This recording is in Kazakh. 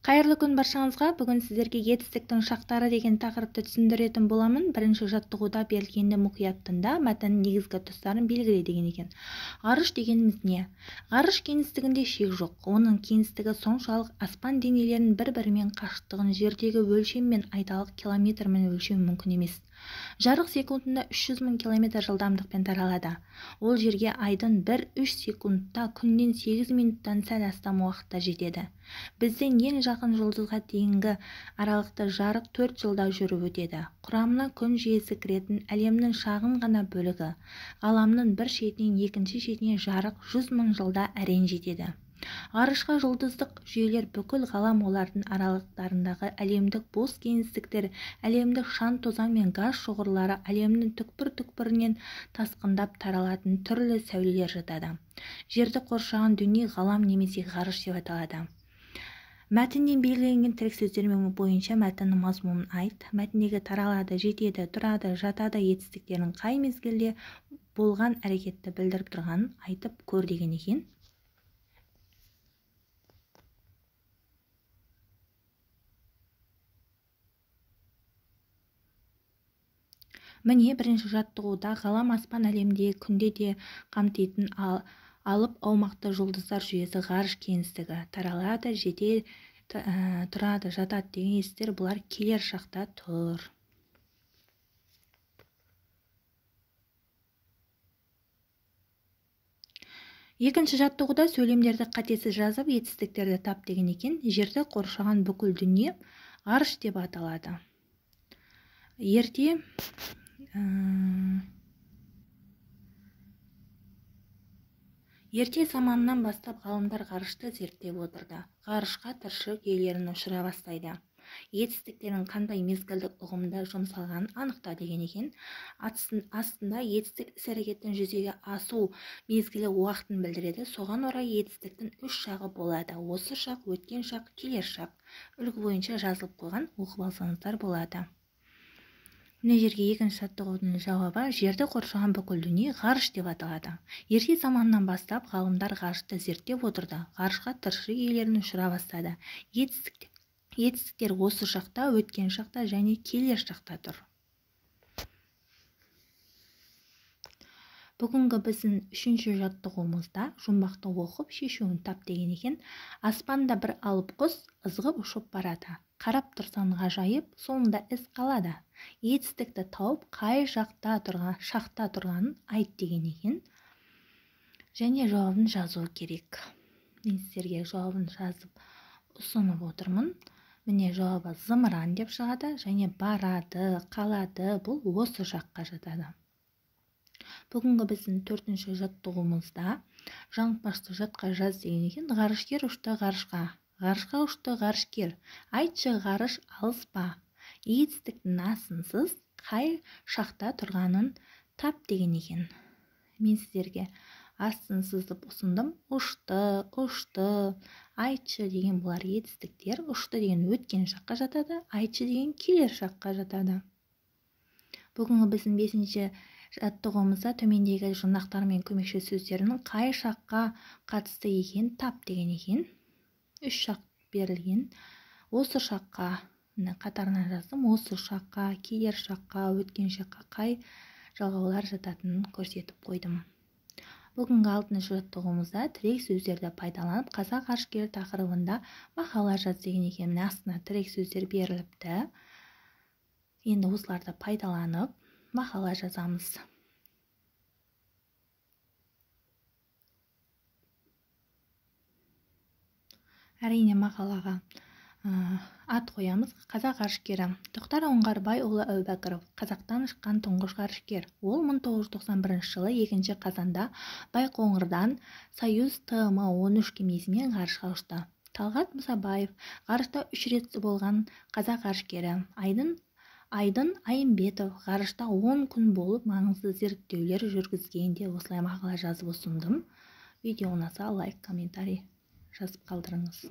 Қайырлы күн баршаңызға. Бүгін сіздерге етістіктің шақтары деген тақырыпты түсіндіретін боламын. Бірінші жаттығуда берілгенді мұқият тыңда, мәтіннің негізгі тұстарын белгіле деген екен. Ғарыш дегеніміз не? Ғарыш кеңістігінде шек жоқ. Оның кеңістігі соншалық аспан денелерінің бір-бірімен қашықтығын жердегі өлшеммен айталық километрмен өлшеу мүмкін емес. Жарық секундында 300 000 км жылдамдықпен таралады. Ол жерге айдың 1-3 секундта, күннен 8 минуттан сәл астам уақытта жетеді. Бізден ең жақын жұлдызға дейінгі аралықта жарық 4 жылда жүріп өтеді. Құрамына күн жүйесі кіретін әлемнің шағын ғана бөлігі. Ғаламның бір шетінен екінші шетіне жарық 100 000 жылда әрең жетеді. Ғарышқа жұлдыздық жүйелер бүкіл ғалам, олардың аралықтарындағы әлемдік бос кеңістіктер, әлемдік шаң-тозаң мен газ шоғырлары, әлемнің түкпір-түкпірінен тасқындап таралатын түрлі сәулелер жатады. Жерді қоршаған дүние ғалам немесе ғарыш деп аталады. Мәтінден белгіленген тірек сөздер бойынша мәтіннің мазмұнын айт. Мәтіндегі таралады, жетеді, тұрады, жатады етістіктерінің қай мезгілде болған әрекетті білдіріп тұрғанын айтып көр деген екен. Міне, бірінші жаттығуда ғалам аспан әлемдегі күнде де қамтитын алып аумақты жұлдыздар жүйесі ғарыш кеңістігі. Таралады, жетеді, тұрады, жатады деген естер, бұлар келер шақта тұр. Екінші жаттығуда сөйлемдерді қатесіз жазып, етістіктерді тап деген екен. Жерді қоршаған бүкіл дүние ғарыш деп аталады. Ерте заманнан бастап ғалымдар ғарышты зерттеп отырды. Ғарышқа тіршілік иелерін ұшыра бастайды. Етістіктердің қандай мезгілдік ұғымда жұмсалғанын анықта деген екен. Астында етістік іс-әрекеттің жүзеге асу мезгілі уақытын білдіреді. Соған орай етістіктің 3 шағы болады. Осы шақ, өткен шақ, келер шақ. Үлгі бойынша жазылып қойған, оқып алсаңыздар болады. Мына жерге екінші жаттығудың жауабы: жерді қоршаған бүкіл дүние ғарыш деп аталады. Ерте заманнан бастап ғалымдар ғарышты зерттеп отырды. Ғарышқа тіршілік иелерін ұшыра бастады. Етістіктер осы шақта, өткен шақта және келер шақта тұр. Бүгінгі біздің үшінші жаттығуымызда жұмбақты оқып шешуін тап деген екен. Аспанда бір алып құс ызғып ұшып барады. Қарап тұрсаң ғажайып, соңында із қалады. Етістікті тауып, қай шақта тұрғанын айт деген екен. Және жауабын жазу керек. Мен сіздерге жауабын жазып ұсынып отырмын. Міне жауабы зымыран деп шығады, және барады, қалады, бұл осы жаққа жатады. Бүгінгі біздің 4-ші жаттығуымызда жаңылтпашты жатқа жаз деген екен. Ғарышкер ұшты ғарышқа. Ғарышқа ұшты ғарышкер. Айтшы, ғарыш алыс па? Етістіктің асынсыз қай шақта тұрғанын тап деген екен. Мен сіздерге астынсыздып ұсындым. Ұшты, айтшы деген бұлар етістіктер. Ұшты деген өткен шаққа жатады, айтшы деген келер шаққа жатады. Бүгінгі біздің 5-ші жаттығуымызда төмендегі жұрнақтар мен көмекші сөздерінің қай шаққа қатысты екен тап деген екен. 3 шақ берілген. Осы шаққа қатарына жаздым. Осы шаққа, келер шаққа, өткен шаққа қай жалғаулар жататынын көрсетіп қойдым. Бүгінгі 6-ші жаттығуымызда тірек сөздерді пайдаланып қазақ ғарышкері тақырыбында мақала жаз деген екен. Астына тірек сөздер беріліпті. Енді осыларды пайдаланып мақала жазамыз. Әрине мақалаға ат қоямыз. Қазақ ғарышкері Тоқтар Оңғарбайұлы Әубәкіров, қазақтан шыққан тұңғыш ғарышкер. Ол 1991 жылы 2 қазанда Байқоңырдан Союз ТМ-13 кемесімен ғарышқа ұшты. Талғат Мұсабаев ғарышта 3 рет болған қазақ ғарышкері. Айдын Айымбетов ғарышта 10 күн болып маңызды зерттеулер жүргізген де осылай мақала жазып ұсындым. Видео ұнаса лайк, комментарий жазып қалдырыңыз.